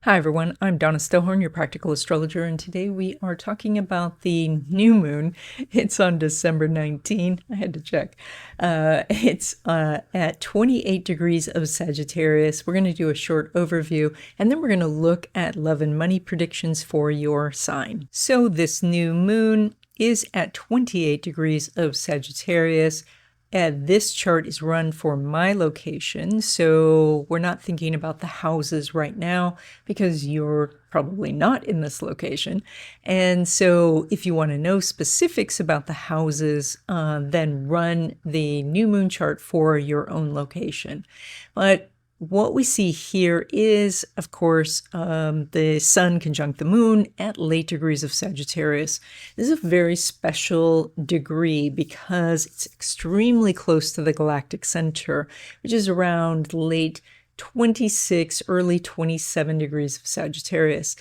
Hi everyone, I'm Donna Stellhorn, your practical astrologer, and today we are talking about the new moon. It's on December 19. I had to check. It's at 28 degrees of Sagittarius. We're going to do a short overview, and then we're going to look at love and money predictions for your sign. So this new moon is at 28 degrees of Sagittarius. This chart is run for my location, so we're not thinking about the houses right now because you're probably not in this location. And so if you want to know specifics about the houses, then run the new moon chart for your own location. But what we see here is, of course, the sun conjunct the moon at late degrees of Sagittarius. This is a very special degree because it's extremely close to the galactic center, which is around late 26, early 27 degrees of Sagittarius.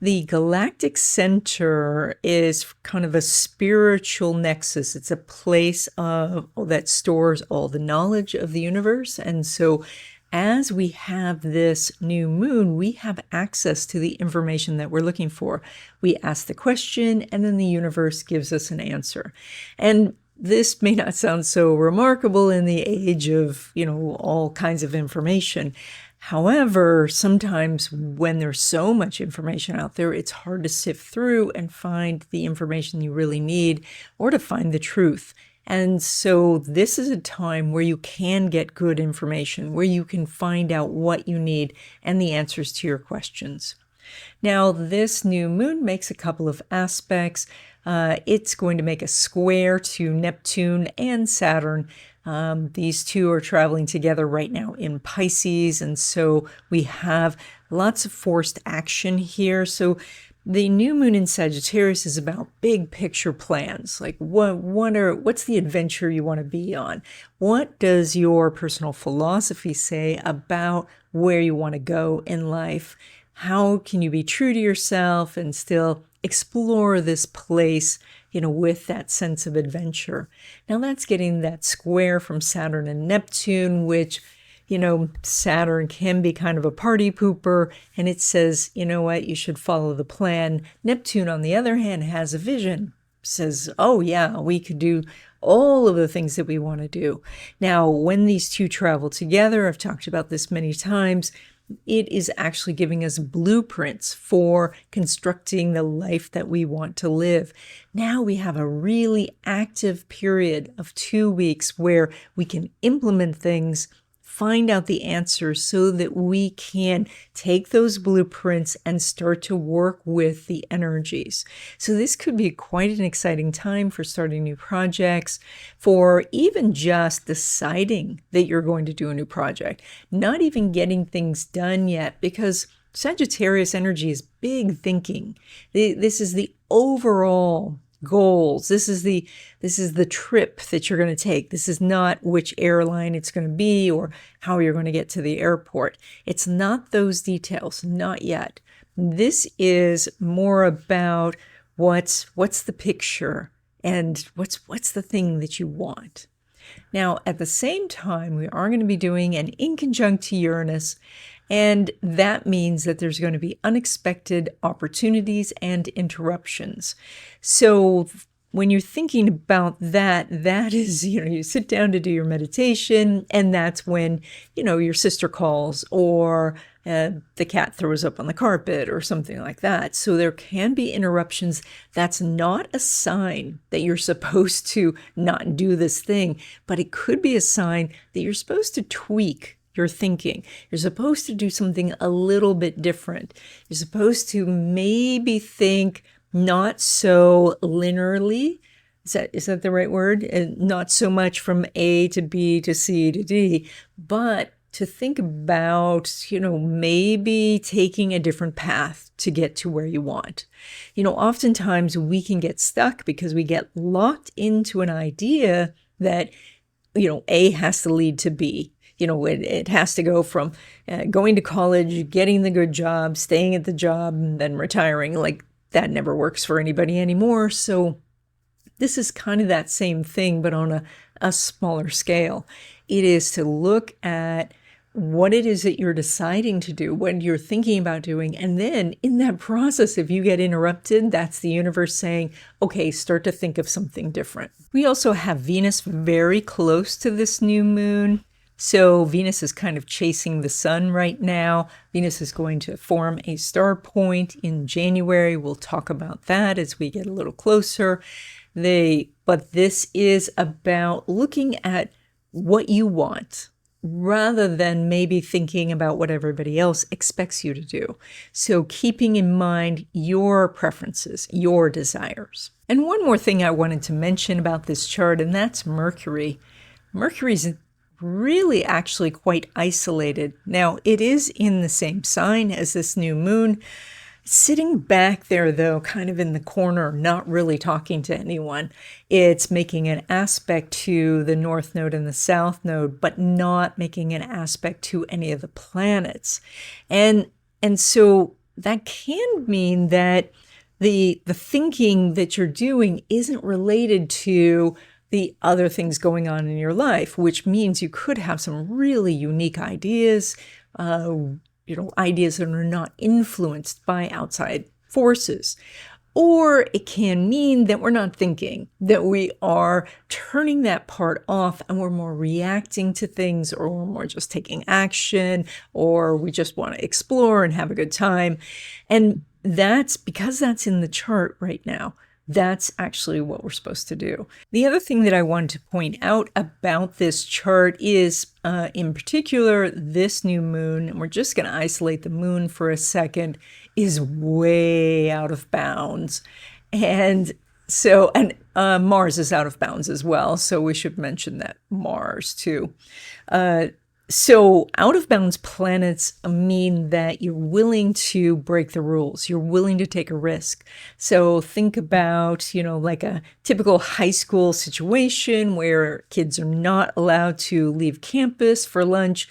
The galactic center is kind of a spiritual nexus. It's a place that stores all the knowledge of the universe. And so as we have this new moon, we have access to the information that we're looking for. We ask the question, and then the universe gives us an answer. And this may not sound so remarkable in the age of, all kinds of information. However, sometimes when there's so much information out there, it's hard to sift through and find the information you really need or to find the truth. And so this is a time where you can get good information, where you can find out what you need and the answers to your questions. Now, this new moon makes a couple of aspects. It's going to make a square to Neptune and Saturn. These two are traveling together right now in Pisces, and so we have lots of forced action here. So the new moon in Sagittarius is about big picture plans. Like what's the adventure you want to be on? What does your personal philosophy say about where you want to go in life? How can you be true to yourself and still explore this place, with that sense of adventure? Now that's getting that square from Saturn and Neptune, which Saturn can be kind of a party pooper, and it says, you should follow the plan. Neptune, on the other hand, has a vision, says, oh yeah, we could do all of the things that we want to do. Now, when these two travel together, I've talked about this many times, it is actually giving us blueprints for constructing the life that we want to live. Now we have a really active period of 2 weeks where we can implement things, find out the answers so that we can take those blueprints and start to work with the energies. So this could be quite an exciting time for starting new projects, for even just deciding that you're going to do a new project, not even getting things done yet, because Sagittarius energy is big thinking. This is the overall goals. This is the trip that you're going to take. This is not which airline it's going to be or how you're going to get to the airport. It's not those details, not yet. This is more about what's the picture and what's the thing that you want. Now, at the same time, we are going to be doing an inconjunct to Uranus, and that means that there's going to be unexpected opportunities and interruptions. So when you're thinking about that is, you sit down to do your meditation, and that's when, your sister calls or the cat throws up on the carpet or something like that. So there can be interruptions. That's not a sign that you're supposed to not do this thing, but it could be a sign that you're supposed to tweak your thinking. You're supposed to do something a little bit different. You're supposed to maybe think not so linearly. Is that the right word? And not so much from A to B to C to D, but to think about, maybe taking a different path to get to where you want. Oftentimes we can get stuck because we get locked into an idea that, A has to lead to B. It has to go from going to college, getting the good job, staying at the job, and then retiring. Like, that never works for anybody anymore. So this is kind of that same thing, but on a smaller scale. It is to look at what it is that you're deciding to do, what you're thinking about doing. And then in that process, if you get interrupted, that's the universe saying, okay, start to think of something different. We also have Venus very close to this new moon. So Venus is kind of chasing the sun right now. Venus is going to form a star point in January. We'll talk about that as we get a little closer. But this is about looking at what you want, rather than maybe thinking about what everybody else expects you to do. So keeping in mind your preferences, your desires. And one more thing I wanted to mention about this chart, and that's Mercury. Mercury's really actually quite isolated. Now, it is in the same sign as this new moon, sitting back there, though, kind of in the corner, not really talking to anyone. It's making an aspect to the North Node and the South Node, but not making an aspect to any of the planets. And so that can mean that the thinking that you're doing isn't related to the other things going on in your life, which means you could have some really unique ideas, ideas that are not influenced by outside forces. Or it can mean that we're not thinking, that we are turning that part off and we're more reacting to things, or we're more just taking action, or we just want to explore and have a good time. And that's because that's in the chart right now. That's actually what we're supposed to do. The other thing that I wanted to point out about this chart is, in particular, this new moon, and we're just going to isolate the moon for a second, is way out of bounds. And Mars is out of bounds as well, so we should mention that Mars too. So out of bounds planets mean that you're willing to break the rules. You're willing to take a risk. So think about, like a typical high school situation where kids are not allowed to leave campus for lunch.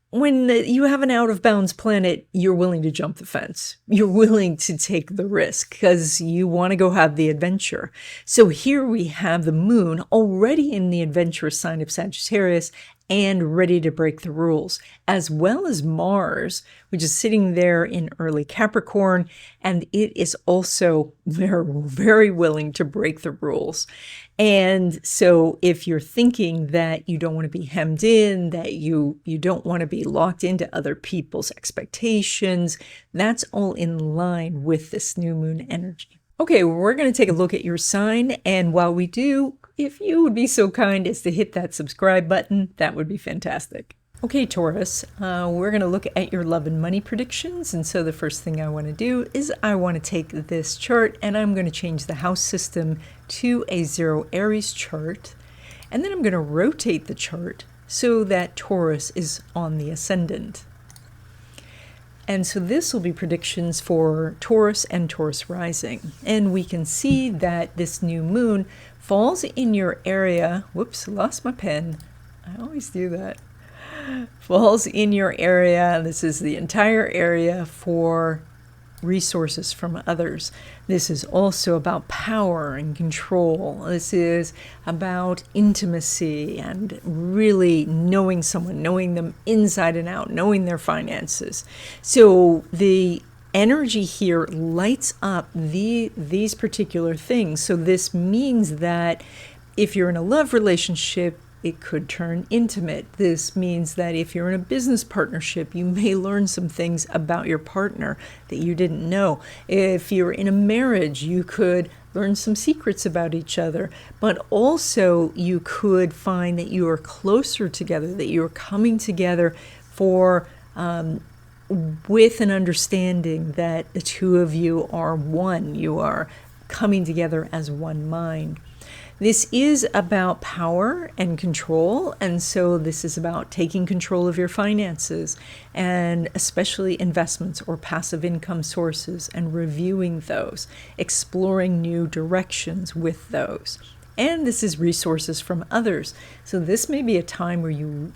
When you have an out of bounds planet, you're willing to jump the fence. You're willing to take the risk because you want to go have the adventure. So here we have the moon already in the adventurous sign of Sagittarius and ready to break the rules, as well as Mars, which is sitting there in early Capricorn, and it is also very, very willing to break the rules. And so if you're thinking that you don't want to be hemmed in, that you don't want to be locked into other people's expectations, that's all in line with this new moon energy. Okay, we're going to take a look at your sign, and while we do, if you would be so kind as to hit that subscribe button, that would be fantastic. Okay, Taurus, we're going to look at your love and money predictions. And so the first thing I want to do is I want to take this chart and I'm going to change the house system to a 0 Aries chart. And then I'm going to rotate the chart so that Taurus is on the ascendant. And so this will be predictions for Taurus and Taurus rising. And we can see that this new moon falls in your area. Whoops, lost my pen. I always do that. Falls in your area. This is the entire area for resources from others. This is also about power and control. This is about intimacy and really knowing someone, knowing them inside and out, knowing their finances. So the energy here lights up these particular things. So this means that if you're in a love relationship, it could turn intimate. This means that if you're in a business partnership, you may learn some things about your partner that you didn't know. If you're in a marriage, you could learn some secrets about each other, but also you could find that you are closer together, that you're coming together for with an understanding that the two of you are one. You are coming together as one mind. This is about power and control, and so this is about taking control of your finances, and especially investments or passive income sources, and reviewing those, exploring new directions with those. And this is resources from others. So this may be a time where you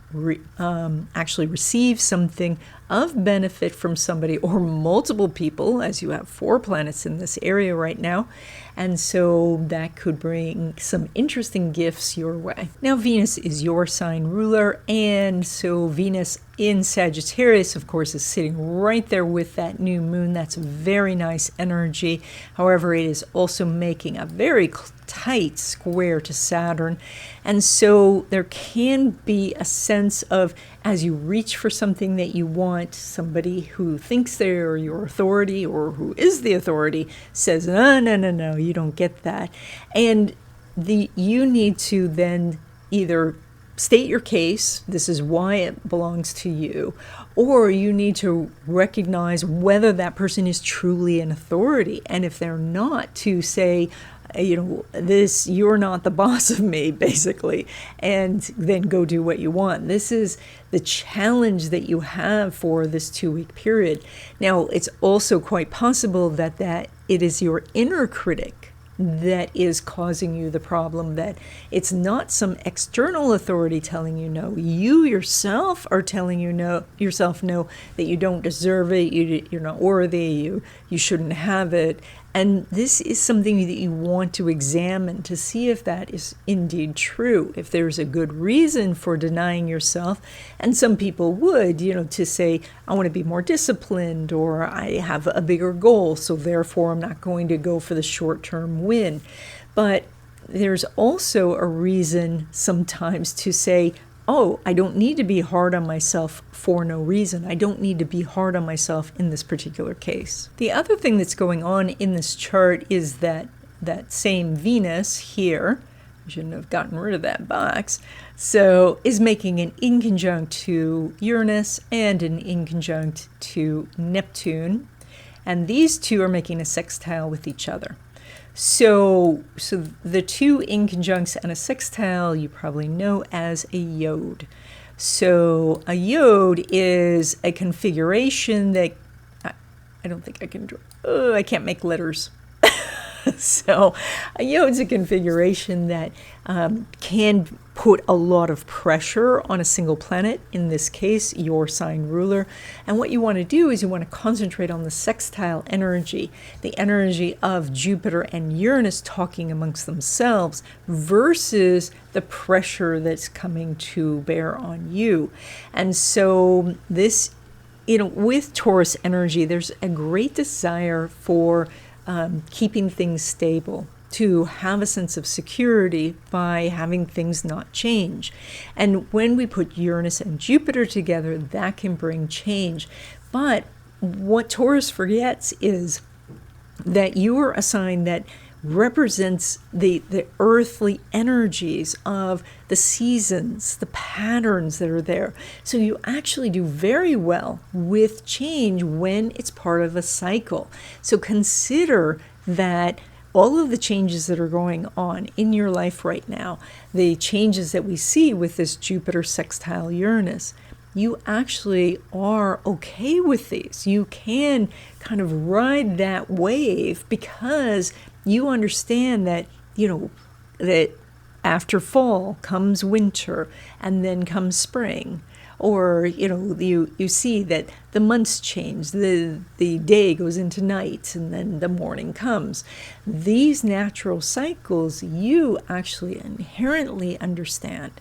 actually receive something of benefit from somebody or multiple people, as you have 4 planets in this area right now. And so that could bring some interesting gifts your way. Now, Venus is your sign ruler, and so Venus in Sagittarius, of course, is sitting right there with that new moon. That's very nice energy. However, it is also making a very tight square to Saturn. And so there can be a sense of, as you reach for something that you want, somebody who thinks they're your authority or who is the authority says, no, you don't get that. And you need to then either state your case, this is why it belongs to you, or you need to recognize whether that person is truly an authority. And if they're not, to say, you're not the boss of me, basically, and then go do what you want. This is the challenge that you have for this 2-week period. Now, it's also quite possible that it is your inner critic that is causing you the problem, that it's not some external authority telling you no. You yourself are telling yourself no, that you don't deserve it, you're not worthy, you shouldn't have it. And this is something that you want to examine to see if that is indeed true, if there's a good reason for denying yourself. And some people would, to say, I want to be more disciplined, or I have a bigger goal, so therefore I'm not going to go for the short-term win. But there's also a reason sometimes to say, oh, I don't need to be hard on myself for no reason. I don't need to be hard on myself in this particular case. The other thing that's going on in this chart is that same Venus here, I shouldn't have gotten rid of that box, so is making an inconjunct to Uranus and an inconjunct to Neptune. And these two are making a sextile with each other. So the 2 inconjuncts and a sextile you probably know as a yod. So a yod is a configuration that I don't think I can draw. I can't make letters. So a yod's a configuration that can put a lot of pressure on a single planet, in this case, your sign ruler. And what you want to do is you want to concentrate on the sextile energy, the energy of Jupiter and Uranus talking amongst themselves versus the pressure that's coming to bear on you. And so this, with Taurus energy, there's a great desire for keeping things stable, to have a sense of security by having things not change. And when we put Uranus and Jupiter together, that can bring change. But what Taurus forgets is that you are a sign that represents the earthly energies of the seasons, the patterns that are there. So you actually do very well with change when it's part of a cycle. So consider that all of the changes that are going on in your life right now, the changes that we see with this Jupiter sextile Uranus, you actually are okay with these. You can kind of ride that wave because you understand that, that after fall comes winter and then comes spring. Or, you see that the months change, the day goes into night and then the morning comes. These natural cycles you actually inherently understand.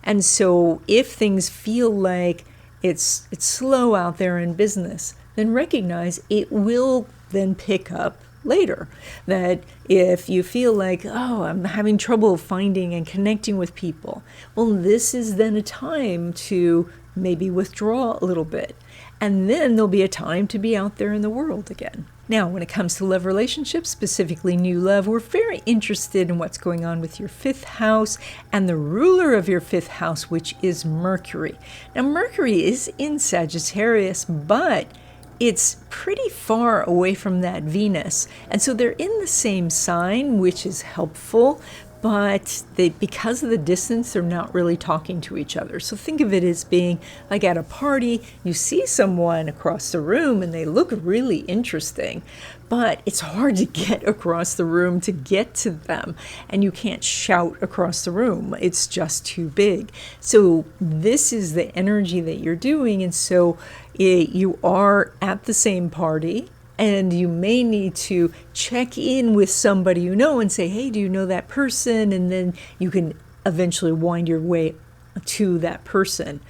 And so if things feel like it's slow out there in business, then recognize it will then pick up later. That if you feel like, oh, I'm having trouble finding and connecting with people, well, this is then a time to maybe withdraw a little bit. And then there'll be a time to be out there in the world again. Now, when it comes to love relationships, specifically new love, we're very interested in what's going on with your 5th house and the ruler of your 5th house, which is Mercury. Now, Mercury is in Sagittarius, but it's pretty far away from that Venus. And so they're in the same sign, which is helpful, but because of the distance, they're not really talking to each other. So think of it as being like at a party, you see someone across the room and they look really interesting, but it's hard to get across the room to get to them. And you can't shout across the room. It's just too big. So this is the energy that you're doing. And so You are at the same party, and you may need to check in with somebody you know and say, hey, do you know that person? And then you can eventually wind your way to that person.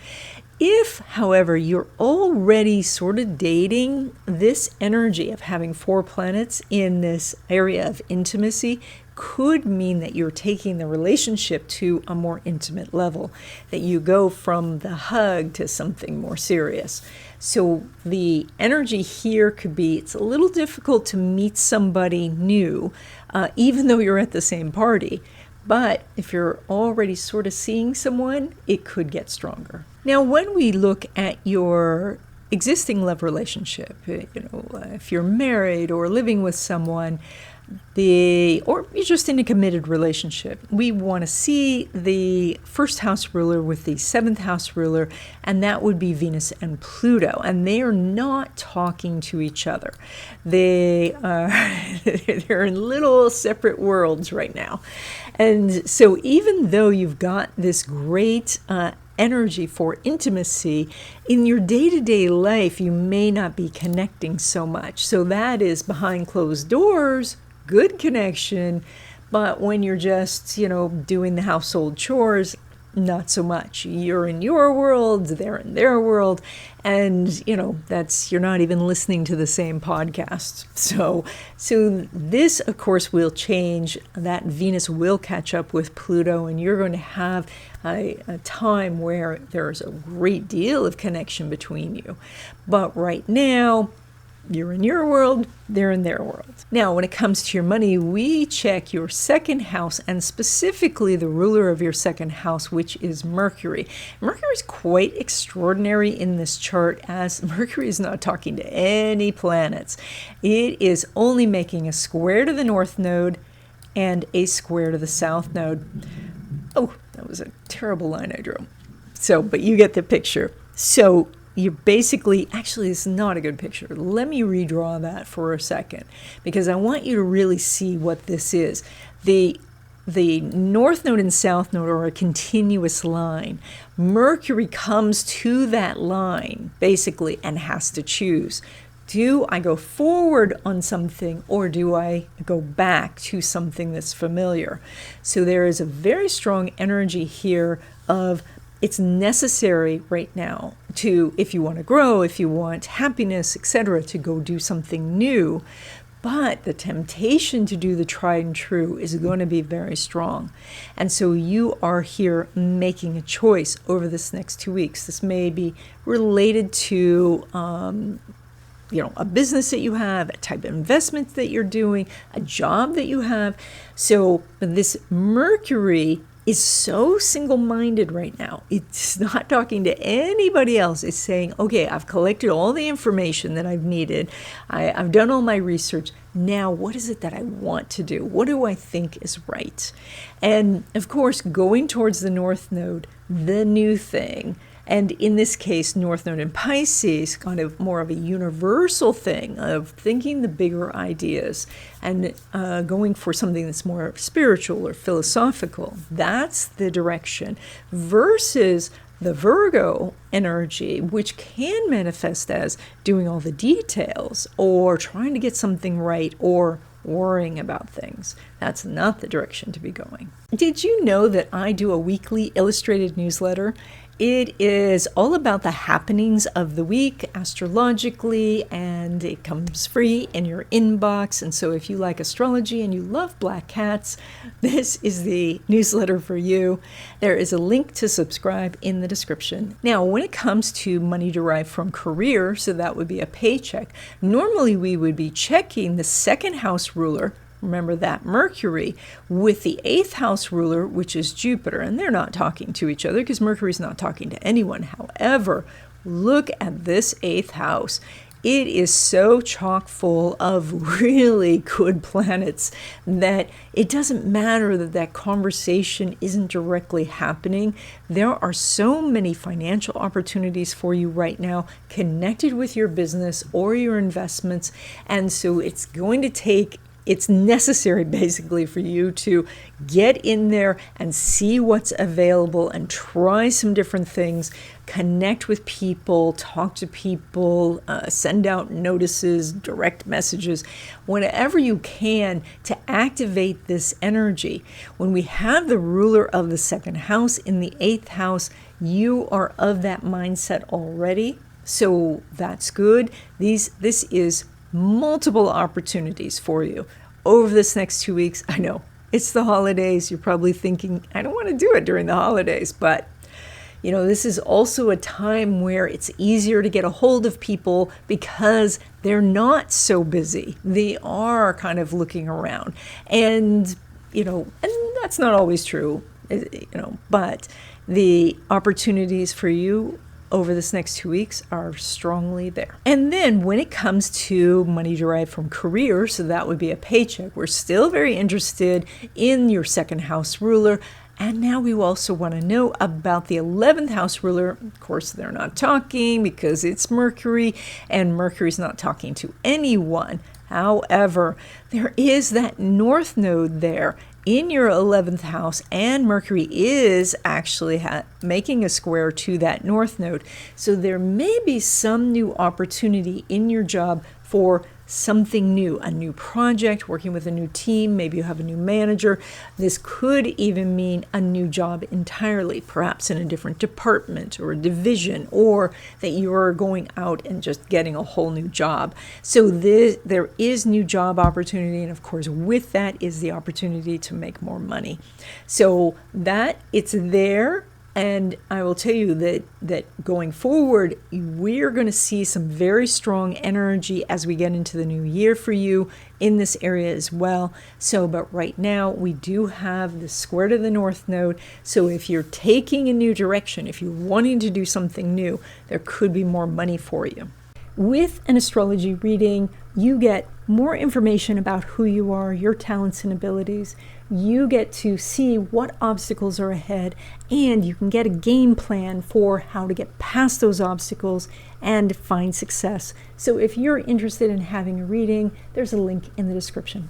If, however, you're already sort of dating, this energy of having 4 planets in this area of intimacy could mean that you're taking the relationship to a more intimate level, that you go from the hug to something more serious. So the energy here could be, it's a little difficult to meet somebody new, even though you're at the same party. But if you're already sort of seeing someone, it could get stronger. Now, when we look at your existing love relationship, if you're married or living with someone, or you're just in a committed relationship, we want to see the first house ruler with the 7th house ruler, and that would be Venus and Pluto. And they are not talking to each other. They're in little separate worlds right now. And so even though you've got this great energy for intimacy, in your day-to-day life, you may not be connecting so much. So that is behind closed doors, good connection, but when you're just, doing the household chores, not so much. You're in your world, they're in their world, and you're not even listening to the same podcast. So this, of course, will change. That Venus will catch up with Pluto, and you're going to have a time where there's a great deal of connection between you. But right now, you're in your world, they're in their world. Now, when it comes to your money, we check your 2nd house, and specifically the ruler of your 2nd house, which is Mercury. Mercury is quite extraordinary in this chart, as Mercury is not talking to any planets. It is only making a square to the North Node and a square to the South Node. Oh, that was a terrible line I drew. But you get the picture. So you're basically, actually, it's not a good picture. Let me redraw that for a second, because I want you to really see what this is. The North Node and South Node are a continuous line. Mercury comes to that line, basically, and has to choose. Do I go forward on something, or do I go back to something that's familiar? So there is a very strong energy here of, it's necessary right now to, if you want to grow, if you want happiness, etc., to go do something new. But the temptation to do the tried and true is going to be very strong. And so you are here making a choice over this next 2 weeks. This may be related to a business that you have, a type of investment that you're doing, a job that you have. So this Mercury is so single-minded right now. It's not talking to anybody else. It's saying, okay, I've collected all the information that I've needed. I've done all my research. Now, what is it that I want to do? What do I think is right? And of course, going towards the North Node, the new thing, and in this case, North Node in Pisces, kind of more of a universal thing of thinking the bigger ideas and going for something that's more spiritual or philosophical. That's the direction. Versus the Virgo energy, which can manifest as doing all the details or trying to get something right or worrying about things. That's not the direction to be going. Did you know that I do a weekly illustrated newsletter? It is all about the happenings of the week astrologically, and it comes free in your inbox. And so if you like astrology and you love black cats, this is the newsletter for you. There is a link to subscribe in the description. Now, when it comes to money derived from career, so that would be a paycheck, normally we would be checking the 2nd house ruler, remember that Mercury, with the 8th house ruler, which is Jupiter. And they're not talking to each other because Mercury's not talking to anyone. However, look at this 8th house. It is so chock full of really good planets that it doesn't matter that that conversation isn't directly happening. There are so many financial opportunities for you right now connected with your business or your investments. And so it's going to take it's necessary basically for you to get in there and see what's available and try some different things, connect with people, talk to people, send out notices, direct messages, whatever you can to activate this energy. When we have the ruler of the second house in the 8th house, you are of that mindset already. So that's good. This is multiple opportunities for you over this next 2 weeks. I know it's the holidays. You're probably thinking, I don't want to do it during the holidays, but this is also a time where it's easier to get a hold of people because they're not so busy. They are kind of looking around, and that's not always true, but the opportunities for you over this next 2 weeks are strongly there. And then when it comes to money derived from career, so that would be a paycheck, we're still very interested in your second house ruler. And now we also want to know about the 11th house ruler. Of course, they're not talking because it's Mercury, and Mercury's not talking to anyone. However, there is that north node there in your 11th house, and Mercury is actually making a square to that north node. So there may be some new opportunity in your job for something new, a new project, working with a new team. Maybe you have a new manager. This could even mean a new job entirely, perhaps in a different department or a division, or that you are going out and just getting a whole new job. So there is new job opportunity, and of course with that is the opportunity to make more money. So that it's there. And I will tell you that going forward, we're going to see some very strong energy as we get into the new year for you in this area as well. So, but right now we do have the square to the north node. So if you're taking a new direction, if you're wanting to do something new, there could be more money for you. With an astrology reading, you get more information about who you are, your talents and abilities. You get to see what obstacles are ahead, and you can get a game plan for how to get past those obstacles and find success. So if you're interested in having a reading, there's a link in the description.